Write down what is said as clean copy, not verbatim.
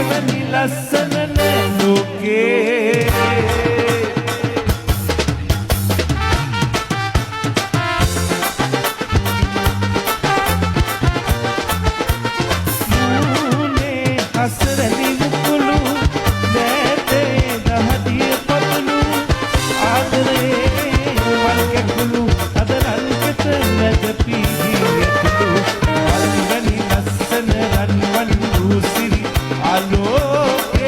එවැනි ලස්සන නෑ ලෝකේ හසරනි මුකුළු දැතේ දහදිය පතුළු ආදරේ වල්කැකුළු අදරල්කත නැද පීදී ඇතුළු වල්වැනි ලස්සන රන්වන් රූසිරි ආලෝකේ